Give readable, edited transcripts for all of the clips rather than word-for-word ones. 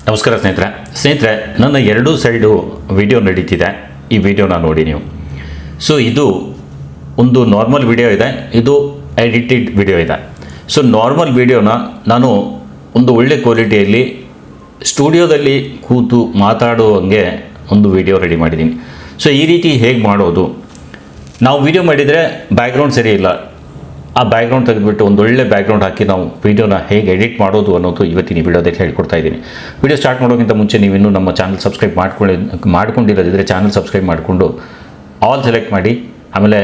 ನಮಸ್ಕಾರ ಸ್ನೇಹಿತರೆ ನನ್ನ ಎರಡೂ ಸೈಡು ವಿಡಿಯೋ ನಡೀತಿದೆ. ಈ ವಿಡಿಯೋನ ನೋಡಿ ನೀವು. ಸೊ ಇದು ಒಂದು ನಾರ್ಮಲ್ ವಿಡಿಯೋ ಇದೆ, ಇದು ಎಡಿಟೆಡ್ ವಿಡಿಯೋ ಇದೆ. ಸೊ ನಾರ್ಮಲ್ ವಿಡಿಯೋನ ನಾನು ಒಂದು ಒಳ್ಳೆ ಕ್ವಾಲಿಟಿಯಲ್ಲಿ ಸ್ಟುಡಿಯೋದಲ್ಲಿ ಕೂತು ಮಾತಾಡುವಂಗೆ ಒಂದು ವಿಡಿಯೋ ರೆಡಿ ಮಾಡಿದ್ದೀನಿ. ಸೊ ಈ ರೀತಿ ಹೇಗೆ ಮಾಡೋದು, ನಾವು ವಿಡಿಯೋ ಮಾಡಿದರೆ ಬ್ಯಾಕ್ಗ್ರೌಂಡ್ ಸರಿ ಇಲ್ಲ, ಆ ಬ್ಯಾಕ್ಗ್ರೌಂಡ್ ತೆಗೆದುಬಿಟ್ಟು ಒಂದು ಒಳ್ಳೆ ಬ್ಯಾಕ್ಗ್ರೌಂಡ್ ಹಾಕಿ ನಾವು ವಿಡಿಯೋನ ಹೇಗೆ ಎಡಿಟ್ ಮಾಡೋದು ಅನ್ನೋದು ಇವತ್ತಿನ ವಿಡಿಯೋದಲ್ಲಿ ಹೇಳ್ಕೊಡ್ತಾ ಇದ್ದೀನಿ. ವಿಡಿಯೋ ಸ್ಟಾರ್ಟ್ ಮಾಡೋಕ್ಕಿಂತ ಮುಂಚೆ ನೀವಿನ್ನೂ ನಮ್ಮ ಚಾನಲ್ ಸಬ್ಸ್ಕ್ರೈಬ್ ಮಾಡ್ಕೊಂಡಿರೋದಿದ್ರೆ ಚಾನಲ್ ಸಬ್ಸ್ಕ್ರೈಬ್ ಮಾಡಿಕೊಂಡು ಆಲ್ ಸೆಲೆಕ್ಟ್ ಮಾಡಿ, ಆಮೇಲೆ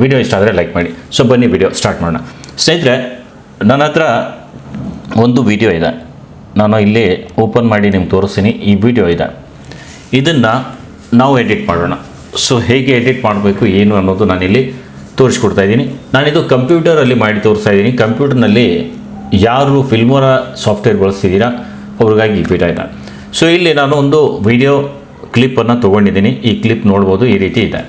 ವಿಡಿಯೋ ಇಷ್ಟ ಆದರೆ ಲೈಕ್ ಮಾಡಿ. ಸೊ ಬನ್ನಿ ವಿಡಿಯೋ ಸ್ಟಾರ್ಟ್ ಮಾಡೋಣ. ಸ್ನೇಹಿತರೆ, ನನ್ನ ಹತ್ರ ಒಂದು ವಿಡಿಯೋ ಇದೆ, ನಾನು ಇಲ್ಲಿ ಓಪನ್ ಮಾಡಿ ನಿಮ್ಗೆ ತೋರಿಸ್ತೀನಿ. ಈ ವಿಡಿಯೋ ಇದೆ, ಇದನ್ನು ನಾವು ಎಡಿಟ್ ಮಾಡೋಣ. ಸೊ ಹೇಗೆ ಎಡಿಟ್ ಮಾಡಬೇಕು ಏನು ಅನ್ನೋದು ನಾನಿಲ್ಲಿ ತೋರಿಸ್ಕೊಡ್ತಾ ಇದ್ದೀನಿ. ನಾನಿದು ಕಂಪ್ಯೂಟರಲ್ಲಿ ಮಾಡಿ ತೋರಿಸ್ತಾ ಇದ್ದೀನಿ. ಕಂಪ್ಯೂಟರ್ನಲ್ಲಿ ಯಾರು ಫಿಲ್ಮೋರಾ ಸಾಫ್ಟ್ವೇರ್ ಬಳಸ್ತಿದ್ದೀರಾ ಅವ್ರಿಗಾಗಿ ಈ ವಿಡಿಯೋ ಇದೆ. ಸೊ ಇಲ್ಲಿ ನಾನು ಒಂದು ವಿಡಿಯೋ ಕ್ಲಿಪ್ಪನ್ನು ತೊಗೊಂಡಿದ್ದೀನಿ. ಈ ಕ್ಲಿಪ್ ನೋಡ್ಬೋದು, ಈ ರೀತಿ ಇದೆ.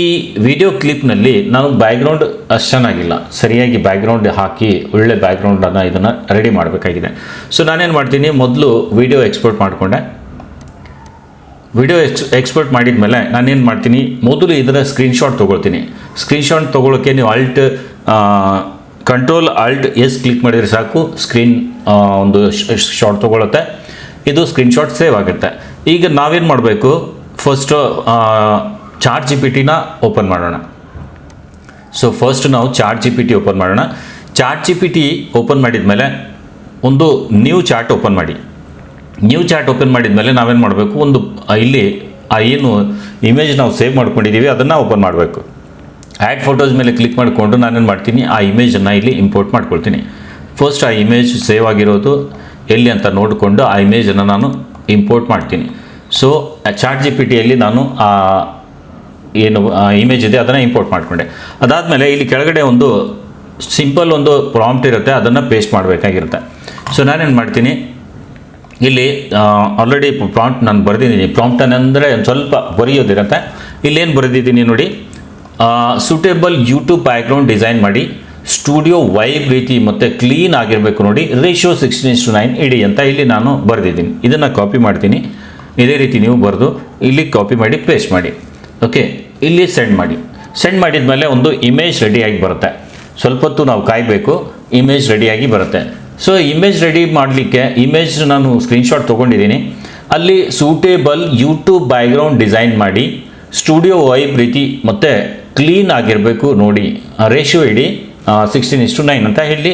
ಈ ವಿಡಿಯೋ ಕ್ಲಿಪ್ನಲ್ಲಿ ನಾನು ಬ್ಯಾಕ್ಗ್ರೌಂಡ್ ಅಷ್ಟು ಚೆನ್ನಾಗಿಲ್ಲ, ಸರಿಯಾಗಿ ಬ್ಯಾಕ್ಗ್ರೌಂಡ್ ಹಾಕಿ ಒಳ್ಳೆ ಬ್ಯಾಕ್ಗ್ರೌಂಡನ್ನು ಇದನ್ನು ರೆಡಿ ಮಾಡಬೇಕಾಗಿದೆ. ಸೊ ನಾನೇನು ಮಾಡ್ತೀನಿ, ಮೊದಲು ವಿಡಿಯೋ ಎಕ್ಸ್ಪೋರ್ಟ್ ಮಾಡಿಕೊಂಡೆ. ವಿಡಿಯೋ ಎಕ್ಸ್ಪೋರ್ಟ್ ಮಾಡಿದ ಮೇಲೆ ನಾನೇನು ಮಾಡ್ತೀನಿ, ಮೊದಲು ಇದರ ಸ್ಕ್ರೀನ್ಶಾಟ್ ತೊಗೊಳ್ತೀನಿ. ಸ್ಕ್ರೀನ್ಶಾಟ್ ತೊಗೊಳ್ಳೋಕ್ಕೆ ನೀವು ಕಂಟ್ರೋಲ್ ಆಲ್ಟ್ ಎಸ್ ಕ್ಲಿಕ್ ಮಾಡಿದರೆ ಸಾಕು, ಸ್ಕ್ರೀನ್ ಒಂದು ಶಾಟ್ ತೊಗೊಳುತ್ತೆ. ಇದು ಸ್ಕ್ರೀನ್ಶಾಟ್ ಸೇವ್ ಆಗುತ್ತೆ. ಈಗ ನಾವೇನು ಮಾಡಬೇಕು, ಫಸ್ಟು ಚಾಟ್ ಜಿ ಪಿ ಟಿನ ಓಪನ್ ಮಾಡೋಣ. ಸೊ ಫಸ್ಟ್ ನಾವು chat G P T open ಮಾಡೋಣ. Chat G P T open ಮಾಡಿದ ಮೇಲೆ ಒಂದು ನ್ಯೂ ಚಾಟ್ ಓಪನ್ ಮಾಡಿ. ನ್ಯೂ ಚಾಟ್ ಓಪನ್ ಮಾಡಿದ ಮೇಲೆ ನಾವೇನು ಮಾಡಬೇಕು, ಒಂದು ಇಲ್ಲಿ ಏನು ಇಮೇಜ್ ನಾವು ಸೇವ್ ಮಾಡ್ಕೊಂಡಿದ್ದೀವಿ ಅದನ್ನು ಓಪನ್ ಮಾಡಬೇಕು. ಆ್ಯಡ್ ಫೋಟೋಸ್ ಮೇಲೆ ಕ್ಲಿಕ್ ಮಾಡಿಕೊಂಡು ನಾನೇನು ಮಾಡ್ತೀನಿ, ಆ ಇಮೇಜನ್ನು ಇಲ್ಲಿ ಇಂಪೋರ್ಟ್ ಮಾಡ್ಕೊಳ್ತೀನಿ. ಫಸ್ಟ್ ಆ ಇಮೇಜ್ ಸೇವ್ ಆಗಿರೋದು ಎಲ್ಲಿ ಅಂತ ನೋಡಿಕೊಂಡು ಆ ಇಮೇಜನ್ನು ನಾನು ಇಂಪೋರ್ಟ್ ಮಾಡ್ತೀನಿ. ಸೊ ಚಾಟ್ ಜಿ ಪಿ ಟಿಯಲ್ಲಿ ನಾನು ಏನು ಇಮೇಜ್ ಇದೆ ಅದನ್ನು ಇಂಪೋರ್ಟ್ ಮಾಡಿಕೊಂಡೆ. ಅದಾದಮೇಲೆ ಇಲ್ಲಿ ಕೆಳಗಡೆ ಒಂದು ಸಿಂಪಲ್ ಒಂದು ಪ್ರಾಂಪ್ಟ್ ಇರುತ್ತೆ, ಅದನ್ನು ಪೇಸ್ಟ್ ಮಾಡಬೇಕಾಗಿರುತ್ತೆ. ಸೊ ನಾನೇನು ಮಾಡ್ತೀನಿ, ಇಲ್ಲಿ ಆಲ್ರೆಡಿ ಪ್ರಾಂಪ್ಟ್ ನಾನು ಬರೆದಿದ್ದೀನಿ. ಪ್ರಾಂಪ್ಟ್ ಅಂದರೆ ಒಂದು ಸ್ವಲ್ಪ ಬರೆಯೋದಿರುತ್ತೆ. ಇಲ್ಲೇನು ಬರೆದಿದ್ದೀನಿ ನೋಡಿ, ಸೂಟೇಬಲ್ ಯೂಟ್ಯೂಬ್ ಬ್ಯಾಕ್ಗ್ರೌಂಡ್ ಡಿಸೈನ್ ಮಾಡಿ, ಸ್ಟುಡಿಯೋ ವೈಬ್ ರೀತಿ ಮತ್ತು ಕ್ಲೀನ್ ಆಗಿರಬೇಕು ನೋಡಿ, ರೇಷಿಯೋ 16:9 ಇಡಿ ಅಂತ ಇಲ್ಲಿ ನಾನು ಬರೆದಿದ್ದೀನಿ. ಇದನ್ನು ಕಾಪಿ ಮಾಡ್ತೀನಿ. ಇದೇ ರೀತಿ ನೀವು ಬರೆದು ಇಲ್ಲಿ ಕಾಪಿ ಮಾಡಿ ಪೇಸ್ಟ್ ಮಾಡಿ. ಓಕೆ, ಇಲ್ಲಿ ಸೆಂಡ್ ಮಾಡಿ. ಸೆಂಡ್ ಮಾಡಿದ ಮೇಲೆ ಒಂದು ಇಮೇಜ್ ರೆಡಿಯಾಗಿ ಬರುತ್ತೆ. ಸ್ವಲ್ಪ ಹೊತ್ತು ನಾವು ಕಾಯಬೇಕು, ಇಮೇಜ್ ರೆಡಿಯಾಗಿ ಬರುತ್ತೆ. ಸೊ ಇಮೇಜ್ ರೆಡಿ ಮಾಡಲಿಕ್ಕೆ ಇಮೇಜ್ ನಾನು ಸ್ಕ್ರೀನ್ಶಾಟ್ ತೊಗೊಂಡಿದ್ದೀನಿ. ಅಲ್ಲಿ ಸೂಟೇಬಲ್ ಯೂಟ್ಯೂಬ್ ಬ್ಯಾಕ್ಗ್ರೌಂಡ್ ಡಿಸೈನ್ ಮಾಡಿ, ಸ್ಟುಡಿಯೋ ವೈಬ್ ರೀತಿ ಮತ್ತು ಕ್ಲೀನ್ ಆಗಿರಬೇಕು ನೋಡಿ, ರೇಷಿಯೋ ಇಡಿ 16:9 ಅಂತ ಹೇಳಿ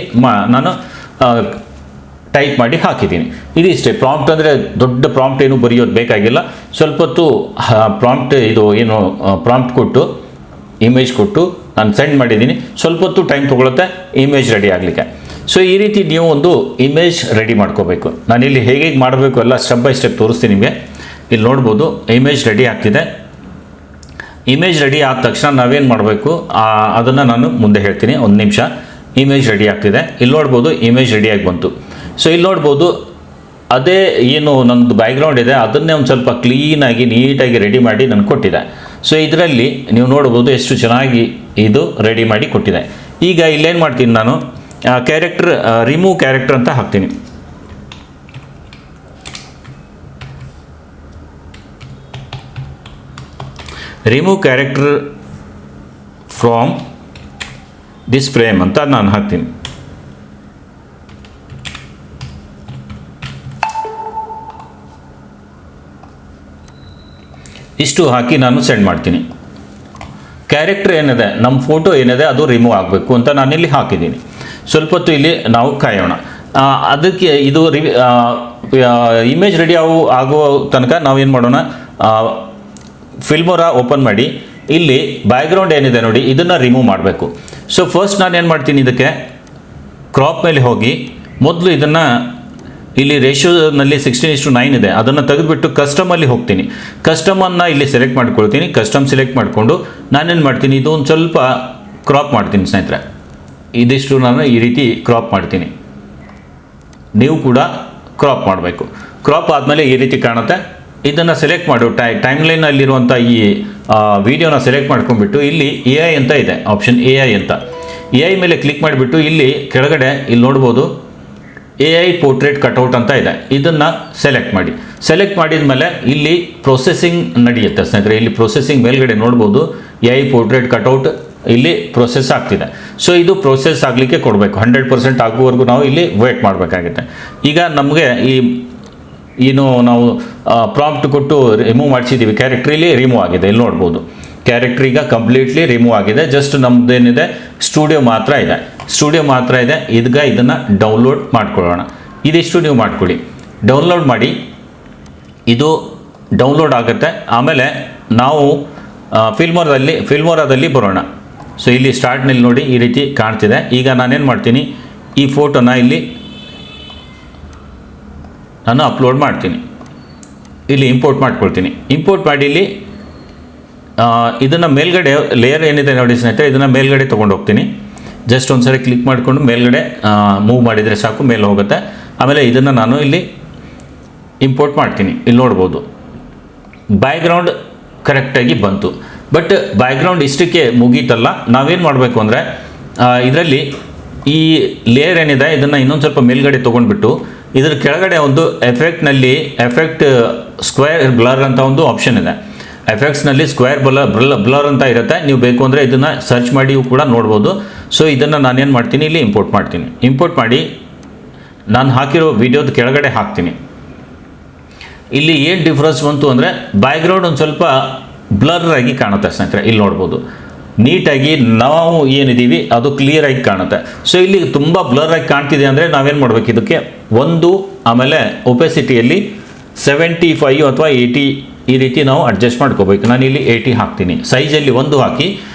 ನಾನು ಟೈಪ್ ಮಾಡಿ ಹಾಕಿದ್ದೀನಿ. ಇದಿಷ್ಟೇ ಪ್ರಾಂಪ್ಟ್. ಅಂದರೆ ದೊಡ್ಡ ಪ್ರಾಂಪ್ಟ್ ಏನು ಬರೆಯೋದು ಬೇಕಾಗಿಲ್ಲ. ಸ್ವಲ್ಪ ಹೊತ್ತು ಪ್ರಾಂಪ್ಟ್ ಪ್ರಾಂಪ್ಟ್ ಕೊಟ್ಟು ಇಮೇಜ್ ಕೊಟ್ಟು ನಾನು ಸೆಂಡ್ ಮಾಡಿದ್ದೀನಿ. ಸ್ವಲ್ಪ ಹೊತ್ತು ಟೈಮ್ ತೊಗೊಳುತ್ತೆ ಇಮೇಜ್ ರೆಡಿ ಆಗಲಿಕ್ಕೆ. ಸೊ ಈ ರೀತಿ ನೀವು ಒಂದು ಇಮೇಜ್ ರೆಡಿ ಮಾಡ್ಕೋಬೇಕು. ನಾನಿಲ್ಲಿ ಹೇಗೆ ಮಾಡಬೇಕು ಎಲ್ಲ ಸ್ಟೆಪ್ ಬೈ ಸ್ಟೆಪ್ ತೋರಿಸ್ತೀನಿ ನಿಮಗೆ. ಇಲ್ಲಿ ನೋಡ್ಬೋದು ಇಮೇಜ್ ರೆಡಿ ಆಗ್ತಿದೆ. ಇಮೇಜ್ ರೆಡಿ ಆದ ತಕ್ಷಣ ನಾವೇನು ಮಾಡಬೇಕು ಅದನ್ನು ನಾನು ಮುಂದೆ ಹೇಳ್ತೀನಿ. ಒಂದು ನಿಮಿಷ. ಇಮೇಜ್ ರೆಡಿ ಆಗ್ತಿದೆ. ಇಲ್ಲಿ ನೋಡ್ಬೋದು ಇಮೇಜ್ ರೆಡಿಯಾಗಿ ಬಂತು. ಸೊ ಇಲ್ಲಿ ನೋಡ್ಬೋದು ಅದೇ ಏನು ನಮ್ಮದು ಬ್ಯಾಕ್ಗ್ರೌಂಡ್ ಇದೆ ಅದನ್ನೇ ಒಂದು ಸ್ವಲ್ಪ ಕ್ಲೀನಾಗಿ ನೀಟಾಗಿ ರೆಡಿ ಮಾಡಿ ನನಗೆ ಕೊಟ್ಟಿದೆ. ಸೊ ಇದರಲ್ಲಿ ನೀವು ನೋಡ್ಬೋದು ಎಷ್ಟು ಚೆನ್ನಾಗಿ ಇದು ರೆಡಿ ಮಾಡಿ ಕೊಟ್ಟಿದೆ. ಈಗ ಇಲ್ಲೇನು ಮಾಡ್ತೀನಿ, ನಾನು ಕ್ಯಾರೆಕ್ಟರ್ ರಿಮೂವ್ ಕ್ಯಾರೆಕ್ಟರ್ ಅಂತ ಹಾಕ್ತೀನಿ. Remove character from this frame ಅಂತ ನಾನು ಹಾಕ್ತೀನಿ. ಇಷ್ಟು ಹಾಕಿ ನಾನು ಸೆಂಡ್ ಮಾಡ್ತೀನಿ. ಕ್ಯಾರೆಕ್ಟರ್ ಏನಿದೆ, ನಮ್ಮ ಫೋಟೋ ಏನಿದೆ ಅದು ರಿಮೂವ್ ಆಗಬೇಕು ಅಂತ ನಾನಿಲ್ಲಿ ಹಾಕಿದ್ದೀನಿ. ಸ್ವಲ್ಪ ಹೊತ್ತು ಇಲ್ಲಿ ನಾವು ಕಾಯೋಣ. ಅದಕ್ಕೆ ಇದು ಇಮೇಜ್ ರೆಡಿ ಆಗುವ ತನಕ ನಾವೇನು ಮಾಡೋಣ, ಫಿಲ್ಮೋರಾ ಓಪನ್ ಮಾಡಿ ಇಲ್ಲಿ ಬ್ಯಾಕ್ಗ್ರೌಂಡ್ ಏನಿದೆ ನೋಡಿ ಇದನ್ನು ರಿಮೂವ್ ಮಾಡಬೇಕು. ಸೊ ಫಸ್ಟ್ ನಾನು ಏನು ಮಾಡ್ತೀನಿ, ಇದಕ್ಕೆ ಕ್ರಾಪ್ ಮೇಲೆ ಹೋಗಿ ಮೊದಲು ಇದನ್ನು ಇಲ್ಲಿ ರೇಷಿಯೋನಲ್ಲಿ 16:9 ಇದೆ, ಅದನ್ನು ತೆಗೆದುಬಿಟ್ಟು ಕಸ್ಟಮಲ್ಲಿ ಹೋಗ್ತೀನಿ. ಕಸ್ಟಮನ್ನು ಇಲ್ಲಿ ಸೆಲೆಕ್ಟ್ ಮಾಡ್ಕೊಳ್ತೀನಿ. ಕಸ್ಟಮ್ ಸೆಲೆಕ್ಟ್ ಮಾಡಿಕೊಂಡು ನಾನೇನು ಮಾಡ್ತೀನಿ, ಇದು ಒಂದು ಸ್ವಲ್ಪ ಕ್ರಾಪ್ ಮಾಡ್ತೀನಿ ಸ್ನೇಹಿತರೆ. ಇದಿಷ್ಟು ನಾನು ಈ ರೀತಿ ಕ್ರಾಪ್ ಮಾಡ್ತೀನಿ. ನೀವು ಕೂಡ ಕ್ರಾಪ್ ಮಾಡಬೇಕು. ಕ್ರಾಪ್ ಆದಮೇಲೆ ಈ ರೀತಿ ಕಾಣುತ್ತೆ. ಇದನ್ನು ಸೆಲೆಕ್ಟ್ ಮಾಡು, ಟೈಮ್ಲೈನಲ್ಲಿರುವಂಥ ಈ ವಿಡಿಯೋನ ಸೆಲೆಕ್ಟ್ ಮಾಡ್ಕೊಂಡ್ಬಿಟ್ಟು ಇಲ್ಲಿ AI ಅಂತ ಇದೆ ಆಪ್ಷನ್, AI ಅಂತ. AI ಮೇಲೆ ಕ್ಲಿಕ್ ಮಾಡಿಬಿಟ್ಟು ಇಲ್ಲಿ ಕೆಳಗಡೆ ಇಲ್ಲಿ ನೋಡ್ಬೋದು AI ಪೋರ್ಟ್ರೇಟ್ ಕಟೌಟ್ ಅಂತ ಇದೆ. ಇದನ್ನು ಸೆಲೆಕ್ಟ್ ಮಾಡಿ. ಸೆಲೆಕ್ಟ್ ಮಾಡಿದ ಮೇಲೆ ಇಲ್ಲಿ ಪ್ರೊಸೆಸಿಂಗ್ ನಡೆಯುತ್ತೆ ಸ್ನೇಹಿತರೆ. ಇಲ್ಲಿ ಪ್ರೊಸೆಸಿಂಗ್ ಮೇಲ್ಗಡೆ ನೋಡ್ಬೋದು AI ಪೋರ್ಟ್ರೇಟ್ ಕಟೌಟ್ ಇಲ್ಲಿ ಪ್ರೊಸೆಸ್ ಆಗ್ತಿದೆ. ಸೊ ಇದು ಪ್ರೊಸೆಸ್ ಆಗಲಿಕ್ಕೆ ಕೊಡಬೇಕು. 100% ಆಗುವವರೆಗೂ ನಾವು ಇಲ್ಲಿ ವೇಟ್ ಮಾಡಬೇಕಾಗುತ್ತೆ. ಈಗ ನಮಗೆ ಏನು ನಾವು ಪ್ರಾಂಪ್ಟ್ ಕೊಟ್ಟು ರಿಮೂವ್ ಮಾಡಿಸಿದ್ದೀವಿ, ಕ್ಯಾರೆಕ್ಟ್ರಲ್ಲಿ ರಿಮೂವ್ ಆಗಿದೆ. ಇಲ್ಲಿ ನೋಡ್ಬೋದು ಕ್ಯಾರೆಕ್ಟರ್ ಈಗ ಕಂಪ್ಲೀಟ್ಲಿ ರಿಮೂವ್ ಆಗಿದೆ. ಜಸ್ಟ್ ನಮ್ಮದೇನಿದೆ ಸ್ಟುಡಿಯೋ ಮಾತ್ರ ಇದೆ. ಈಗ ಇದನ್ನು ಡೌನ್ಲೋಡ್ ಮಾಡ್ಕೊಳ್ಳೋಣ. ಇದಿಷ್ಟು ನೀವು ಮಾಡ್ಕೊಳ್ಳಿ. ಡೌನ್ಲೋಡ್ ಮಾಡಿ. ಇದು ಡೌನ್ಲೋಡ್ ಆಗುತ್ತೆ. ಆಮೇಲೆ ನಾವು ಫಿಲ್ಮೋರಾದಲ್ಲಿ ಬರೋಣ. ಸೊ ಇಲ್ಲಿ ಸ್ಟಾರ್ಟ್ನಲ್ಲಿ ನೋಡಿ ಈ ರೀತಿ ಕಾಣ್ತಿದೆ. ಈಗ ನಾನೇನು ಮಾಡ್ತೀನಿ, ಈ ಫೋಟೋನ ಇಲ್ಲಿ ನಾನು ಅಪ್ಲೋಡ್ ಮಾಡ್ತೀನಿ. ಇಲ್ಲಿ ಇಂಪೋರ್ಟ್ ಮಾಡ್ಕೊಳ್ತೀನಿ. ಇಂಪೋರ್ಟ್ ಮಾಡಿ ಇಲ್ಲಿ ಇದನ್ನು ಮೇಲ್ಗಡೆ ಲೇಯರ್ ಏನಿದೆ ನೋಡಿ ಸ್ನೇಹಿತರೆ, ಇದನ್ನು ಮೇಲ್ಗಡೆ ತೊಗೊಂಡು ಹೋಗ್ತೀನಿ. ಜಸ್ಟ್ ಒಂದು ಸರಿ ಕ್ಲಿಕ್ ಮಾಡಿಕೊಂಡು ಮೇಲ್ಗಡೆ ಮೂವ್ ಮಾಡಿದರೆ ಸಾಕು, ಮೇಲೆ ಹೋಗುತ್ತೆ. ಆಮೇಲೆ ಇದನ್ನು ನಾನು ಇಲ್ಲಿ ಇಂಪೋರ್ಟ್ ಮಾಡ್ತೀನಿ. ಇಲ್ಲಿ ನೋಡ್ಬೋದು ಬ್ಯಾಕ್ಗ್ರೌಂಡ್ ಕರೆಕ್ಟಾಗಿ ಬಂತು. ಬಟ್ ಬ್ಯಾಕ್ಗ್ರೌಂಡ್ ಇಷ್ಟಕ್ಕೆ ಮುಗೀತಲ್ಲ. ನಾವೇನು ಮಾಡಬೇಕು ಅಂದರೆ ಇದರಲ್ಲಿ ಈ ಲೇಯರ್ ಏನಿದೆ ಇದನ್ನು ಇನ್ನೊಂದು ಸ್ವಲ್ಪ ಮೇಲ್ಗಡೆ ತೊಗೊಂಡ್ಬಿಟ್ಟು ಇದರ ಕೆಳಗಡೆ ಒಂದು ಎಫೆಕ್ಟ್ ಸ್ಕ್ವೇರ್ ಬ್ಲರ್ ಅಂತ ಒಂದು ಆಪ್ಷನ್ ಇದೆ. ಎಫೆಕ್ಟ್ಸ್ನಲ್ಲಿ ಸ್ಕ್ವೇರ್ ಬ್ಲರ್ ಅಂತ ಇರುತ್ತೆ. ನೀವು ಬೇಕು ಅಂದರೆ ಇದನ್ನು ಸರ್ಚ್ ಮಾಡಿಯೂ ಕೂಡ ನೋಡ್ಬೋದು. ಸೊ ಇದನ್ನು ನಾನೇನು ಮಾಡ್ತೀನಿ, ಇಲ್ಲಿ ಇಂಪೋರ್ಟ್ ಮಾಡ್ತೀನಿ. ಇಂಪೋರ್ಟ್ ಮಾಡಿ ನಾನು ಹಾಕಿರೋ ವಿಡಿಯೋದ ಕೆಳಗಡೆ ಹಾಕ್ತೀನಿ. ಇಲ್ಲಿ ಏನು ಡಿಫ್ರೆನ್ಸ್ ಬಂತು ಅಂದರೆ ಬ್ಯಾಕ್ಗ್ರೌಂಡ್ ಒಂದು ಸ್ವಲ್ಪ ಬ್ಲರ್ ಆಗಿ ಕಾಣುತ್ತೆ ಸ್ನೇಹಿತರೆ. ಇಲ್ಲಿ ನೋಡ್ಬೋದು ನೀಟಾಗಿ ನಾವು ಏನಿದ್ದೀವಿ ಅದು ಕ್ಲಿಯರಾಗಿ ಕಾಣುತ್ತೆ. ಸೊ ಇಲ್ಲಿ ತುಂಬ ಬ್ಲರ್ ಆಗಿ ಕಾಣ್ತಿದೆ ಅಂದರೆ ನಾವೇನು ಮಾಡಬೇಕು, ಇದಕ್ಕೆ ಆಮೇಲೆ ಒಪೆಸಿಟಿಯಲ್ಲಿ 75 ಅಥವಾ 80 ಈ ರೀತಿ ನಾವು ಅಡ್ಜಸ್ಟ್ ಮಾಡ್ಕೋಬೇಕು. ನಾನು ಇಲ್ಲಿ 80 ಹಾಕ್ತೀನಿ. ಸೈಜಲ್ಲಿ 1 ಹಾಕಿ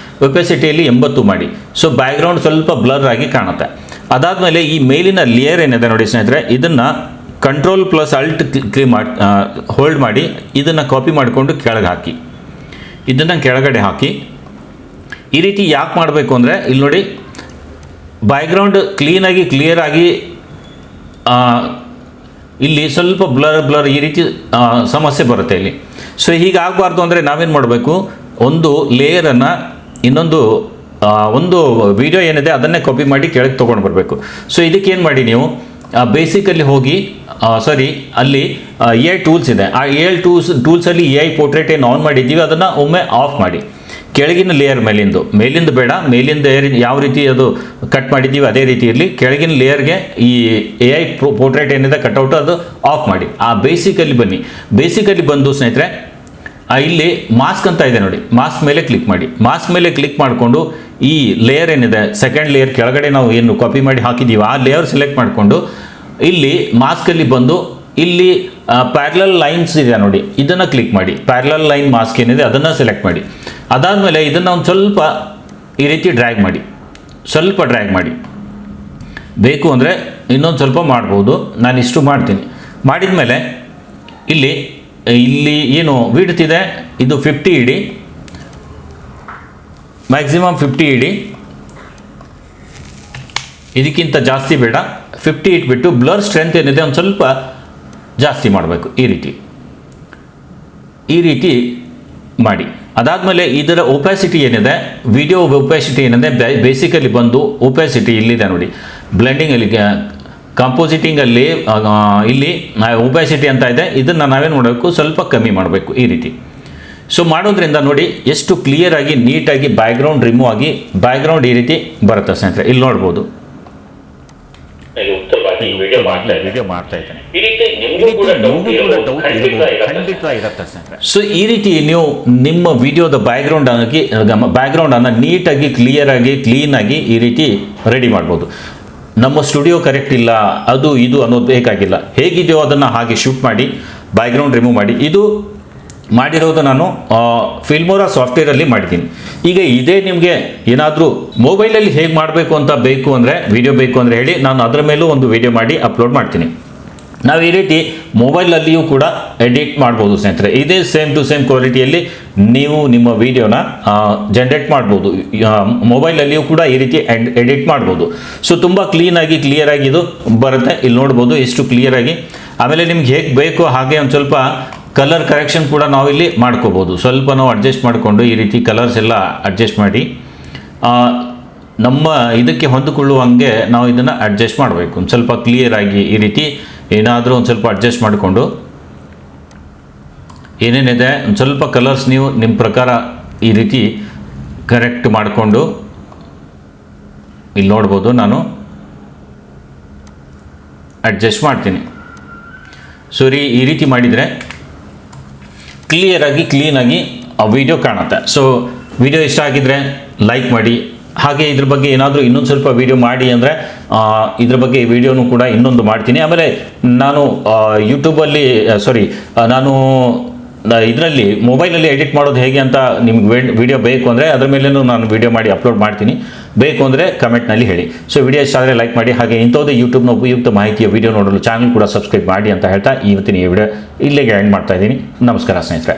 ಒಪೆಸಿಟಿಯಲ್ಲಿ 80 ಮಾಡಿ. ಸೊ ಬ್ಯಾಕ್ಗ್ರೌಂಡ್ ಸ್ವಲ್ಪ ಬ್ಲರ್ ಆಗಿ ಕಾಣುತ್ತೆ. ಅದಾದಮೇಲೆ ಈ ಮೇಲಿನ ಲೇಯರ್ ಏನಿದೆ ನೋಡಿ ಸ್ನೇಹಿತರೆ, ಇದನ್ನು Ctrl+Alt ಹೋಲ್ಡ್ ಮಾಡಿ ಇದನ್ನು ಕಾಪಿ ಮಾಡಿಕೊಂಡು ಕೆಳಗೆ ಹಾಕಿ. ಇದನ್ನು ಕೆಳಗಡೆ ಹಾಕಿ. ಈ ರೀತಿ ಯಾಕೆ ಮಾಡಬೇಕು ಅಂದರೆ ಇಲ್ಲಿ ನೋಡಿ ಬ್ಯಾಕ್ಗ್ರೌಂಡ್ ಕ್ಲಿಯರಾಗಿ ಇಲ್ಲಿ ಸ್ವಲ್ಪ ಬ್ಲರ್ ಈ ರೀತಿ ಸಮಸ್ಯೆ ಬರುತ್ತೆ ಇಲ್ಲಿ. ಸೊ ಹೀಗಾಗಬಾರ್ದು ಅಂದರೆ ನಾವೇನು ಮಾಡಬೇಕು, ಒಂದು ಲೇಯರನ್ನು ಒಂದು ವಿಡಿಯೋ ಏನಿದೆ ಅದನ್ನೇ ಕಾಪಿ ಮಾಡಿ ಕೆಳಗೆ ತೊಗೊಂಡು ಬರಬೇಕು. ಸೊ ಇದಕ್ಕೇನು ಮಾಡಿ, ನೀವು ಬೇಸಿಕಲ್ಲಿ ಹೋಗಿ ಅಲ್ಲಿ AI ಟೂಲ್ಸ್ ಇದೆ. ಆ AI ಟೂಲ್ಸಲ್ಲಿ AI ಪೋರ್ಟ್ರೇಟ್ ಏನು ಆನ್ ಮಾಡಿದ್ದೀವಿ ಅದನ್ನು ಒಮ್ಮೆ ಆಫ್ ಮಾಡಿ. ಕೆಳಗಿನ ಲೇಯರ್ ಮೇಲಿಂದ ಬೇಡ, ಮೇಲಿಂದ ಯಾವ ರೀತಿ ಅದು ಕಟ್ ಮಾಡಿದ್ದೀವಿ ಅದೇ ರೀತಿ ಇರಲಿ. ಕೆಳಗಿನ ಲೇಯರ್ಗೆ ಈ AI ಪೋರ್ಟ್ರೇಟ್ ಏನಿದೆ ಕಟ್ಔಟ್ ಅದು ಆಫ್ ಮಾಡಿ. ಬೇಸಿಕಲ್ಲಿ ಬಂದು ಸ್ನೇಹಿತರೆ ಇಲ್ಲಿ ಮಾಸ್ಕ್ ಅಂತ ಇದೆ ನೋಡಿ, ಮಾಸ್ಕ್ ಮೇಲೆ ಕ್ಲಿಕ್ ಮಾಡಿ. ಮಾಸ್ಕ್ ಮೇಲೆ ಕ್ಲಿಕ್ ಮಾಡಿಕೊಂಡು ಈ ಲೇಯರ್ ಏನಿದೆ ಸೆಕೆಂಡ್ ಲೇಯರ್ ಕೆಳಗಡೆ ನಾವು ಏನು ಕಾಪಿ ಮಾಡಿ ಹಾಕಿದ್ದೀವಿ ಆ ಲೇಯರ್ ಸೆಲೆಕ್ಟ್ ಮಾಡಿಕೊಂಡು ಇಲ್ಲಿ ಮಾಸ್ಕಲ್ಲಿ ಬಂದು ಇಲ್ಲಿ ಪ್ಯಾರಲಲ್ ಲೈನ್ಸ್ ಇದೆ ನೋಡಿ, ಇದನ್ನು ಕ್ಲಿಕ್ ಮಾಡಿ. ಪ್ಯಾರಲಲ್ ಲೈನ್ ಮಾಸ್ಕ್ ಏನಿದೆ ಅದನ್ನು ಸೆಲೆಕ್ಟ್ ಮಾಡಿ. ಅದಾದಮೇಲೆ ಇದನ್ನು ಒಂದು ಸ್ವಲ್ಪ ಈ ರೀತಿ ಡ್ರ್ಯಾಗ್ ಮಾಡಿ. ಬೇಕು ಅಂದರೆ ಇನ್ನೊಂದು ಸ್ವಲ್ಪ ಮಾಡ್ಬೋದು. ನಾನು ಇಷ್ಟು ಮಾಡ್ತೀನಿ. ಮಾಡಿದ ಮೇಲೆ ಇಲ್ಲಿ ಏನು ವಿಡ್ತ್ ಇದೆ ಇದು 50 ಇಡಿ, ಮ್ಯಾಕ್ಸಿಮಮ್ 50 ಇಡಿ, ಇದಕ್ಕಿಂತ ಜಾಸ್ತಿ ಬೇಡ. 50 ಇಟ್ಬಿಟ್ಟು ಬ್ಲರ್ ಸ್ಟ್ರೆಂತ್ ಏನಿದೆ ಒಂದು ಸ್ವಲ್ಪ ಜಾಸ್ತಿ ಮಾಡಬೇಕು. ಈ ರೀತಿ ಮಾಡಿ. ಅದಾದಮೇಲೆ ಇದರ ಒಪ್ಯಾಸಿಟಿ ಏನಿದೆ, ವಿಡಿಯೋ ಒಪ್ಯಾಸಿಟಿ ಏನಿದೆ ಬೇಸಿಕಲಿ ಬಂದು ಒಪ್ಯಾಸಿಟಿ ಇಲ್ಲಿದೆ ನೋಡಿ, ಬ್ಲೆಂಡಿಂಗಲ್ಲಿ ಕಂಪೋಸಿಟಿಂಗಲ್ಲಿ ಇಲ್ಲಿ ಒಪ್ಯಾಸಿಟಿ ಅಂತ ಇದೆ. ಇದನ್ನು ನಾವೇನು ಮಾಡಬೇಕು, ಸ್ವಲ್ಪ ಕಮ್ಮಿ ಮಾಡಬೇಕು ಈ ರೀತಿ. ಸೊ ಮಾಡೋದ್ರಿಂದ ನೋಡಿ ಎಷ್ಟು ಕ್ಲಿಯರಾಗಿ ನೀಟಾಗಿ ಬ್ಯಾಕ್ಗ್ರೌಂಡ್ ರಿಮೂವ್ ಆಗಿ ಬ್ಯಾಕ್ಗ್ರೌಂಡ್ ಈ ರೀತಿ ಬರುತ್ತೆ ಸ್ನೇಹಿತರೆ. ಇಲ್ಲಿ ನೋಡ್ಬೋದು ವಿಡಿಯೋ ಮಾಡ್ತಾ ಇದ್ದೇನೆ. ಸೊ ಈ ರೀತಿ ನೀವು ನಿಮ್ಮ ವಿಡಿಯೋದ ಬ್ಯಾಕ್ಗ್ರೌಂಡ್ ಅನ್ನು ನೀಟಾಗಿ ಕ್ಲೀನಾಗಿ ಈ ರೀತಿ ರೆಡಿ ಮಾಡ್ಬೋದು. ನಮ್ಮ ಸ್ಟುಡಿಯೋ ಕರೆಕ್ಟ್ ಇಲ್ಲ ಅದು ಇದು ಅನ್ನೋದು ಬೇಕಾಗಿಲ್ಲ. ಹೇಗಿದೆಯೋ ಅದನ್ನು ಹಾಗೆ ಶೂಟ್ ಮಾಡಿ ಬ್ಯಾಕ್ಗ್ರೌಂಡ್ ರಿಮೂವ್ ಮಾಡಿ. ಇದು ಮಾಡಿರೋದು ನಾನು ಫಿಲ್ಮೋರಾ ಸಾಫ್ಟ್ವೇರಲ್ಲಿ ಮಾಡಿದ್ದೀನಿ. ಈಗ ಇದೇ ನಿಮಗೆ ಏನಾದರೂ ಮೊಬೈಲಲ್ಲಿ ಹೇಗೆ ಮಾಡಬೇಕು ಅಂತ ವಿಡಿಯೋ ಬೇಕು ಅಂದರೆ ಹೇಳಿ, ನಾನು ಅದರ ಮೇಲೂ ಒಂದು ವಿಡಿಯೋ ಮಾಡಿ ಅಪ್ಲೋಡ್ ಮಾಡ್ತೀನಿ. ನಾವು ಈ ರೀತಿ ಮೊಬೈಲಲ್ಲಿಯೂ ಕೂಡ ಎಡಿಟ್ ಮಾಡ್ಬೋದು ಸ್ನೇಹಿತರೆ. ಇದೇ ಸೇಮ್ ಟು ಸೇಮ್ ಕ್ವಾಲಿಟಿಯಲ್ಲಿ ನೀವು ನಿಮ್ಮ ವಿಡಿಯೋನ ಜನ್ರೇಟ್ ಮಾಡ್ಬೋದು. ಮೊಬೈಲಲ್ಲಿಯೂ ಕೂಡ ಈ ರೀತಿ ಎಡಿಟ್ ಮಾಡ್ಬೋದು. ಸೊ ತುಂಬ ಕ್ಲಿಯರಾಗಿ ಇದು ಬರುತ್ತೆ. ಇಲ್ಲಿ ನೋಡ್ಬೋದು ಎಷ್ಟು ಕ್ಲಿಯರಾಗಿ. ಆಮೇಲೆ ನಿಮ್ಗೆ ಹೇಗೆ ಬೇಕೋ ಹಾಗೆ ಒಂದು ಸ್ವಲ್ಪ ಕಲರ್ ಕರೆಕ್ಷನ್ ಕೂಡ ನಾವು ಇಲ್ಲಿ ಮಾಡ್ಕೋಬೋದು. ಸ್ವಲ್ಪ ನಾವು ಅಡ್ಜಸ್ಟ್ ಮಾಡಿಕೊಂಡು ಈ ರೀತಿ ಕಲರ್ಸ್ ಎಲ್ಲ ಅಡ್ಜಸ್ಟ್ ಮಾಡಿ ನಮ್ಮ ಇದಕ್ಕೆ ಹೊಂದಿಕೊಳ್ಳುವಂಗೆ ನಾವು ಇದನ್ನು ಅಡ್ಜಸ್ಟ್ ಮಾಡಬೇಕು. ಒಂದು ಸ್ವಲ್ಪ ಕ್ಲಿಯರಾಗಿ ಈ ರೀತಿ ಏನಾದರೂ ಒಂದು ಸ್ವಲ್ಪ ಅಡ್ಜಸ್ಟ್ ಮಾಡಿಕೊಂಡು ಏನೇನಿದೆ ಒಂದು ಸ್ವಲ್ಪ ಕಲರ್ಸ್ ನೀವು ನಿಮ್ಮ ಪ್ರಕಾರ ಈ ರೀತಿ ಕರೆಕ್ಟ್ ಮಾಡಿಕೊಂಡು ಇಲ್ಲಿ ನೋಡ್ಬೋದು ನಾನು ಅಡ್ಜಸ್ಟ್ ಮಾಡ್ತೀನಿ. ಸೊ ಈ ರೀತಿ ಮಾಡಿದರೆ ಕ್ಲಿಯರಾಗಿ ಕ್ಲೀನಾಗಿ ಆ ವಿಡಿಯೋ ಕಾಣುತ್ತೆ. ಸೊ ವಿಡಿಯೋ ಇಷ್ಟ ಆಗಿದ್ದರೆ ಲೈಕ್ ಮಾಡಿ. ಹಾಗೆ ಇದ್ರ ಬಗ್ಗೆ ಏನಾದರೂ ಇನ್ನೊಂದು ಸ್ವಲ್ಪ ವಿಡಿಯೋ ಮಾಡಿ ಅಂದರೆ ಇದ್ರ ಬಗ್ಗೆ ಈ ವಿಡಿಯೋನು ಕೂಡ ಇನ್ನೊಂದು ಮಾಡ್ತೀನಿ. ಆಮೇಲೆ ನಾನು ಯೂಟ್ಯೂಬಲ್ಲಿ ನಾನು ಇದರಲ್ಲಿ ಮೊಬೈಲಲ್ಲಿ ಎಡಿಟ್ ಮಾಡೋದು ಹೇಗೆ ಅಂತ ನಿಮ್ಗೆ ವಿಡಿಯೋ ಬೇಕು ಅಂದರೆ ಅದ್ರ ಮೇಲೇನು ನಾನು ವಿಡಿಯೋ ಮಾಡಿ ಅಪ್ಲೋಡ್ ಮಾಡ್ತೀನಿ. ಬೇಕು ಅಂದರೆ ಕಮೆಂಟ್ನಲ್ಲಿ ಹೇಳಿ. ಸೊ ವಿಡಿಯೋ ಇಷ್ಟ ಆದರೆ ಲೈಕ್ ಮಾಡಿ. ಹಾಗೆ ಇಂಥದ್ದೇ ಯೂಟ್ಯೂಬ್ನ ಉಪಯುಕ್ತ ಮಾಹಿತಿಯ ವಿಡಿಯೋ ನೋಡಲು ಚಾನಲ್ ಕೂಡ ಸಬ್ಸ್ಕ್ರೈಬ್ ಮಾಡಿ ಅಂತ ಹೇಳ್ತಾ ಇವತ್ತಿನ ಈ ವಿಡಿಯೋ ಇಲ್ಲಿಗೆ ಎಂಡ್ ಮಾಡ್ತಾ ಇದ್ದೀನಿ. ನಮಸ್ಕಾರ ಸ್ನೇಹಿತರೆ.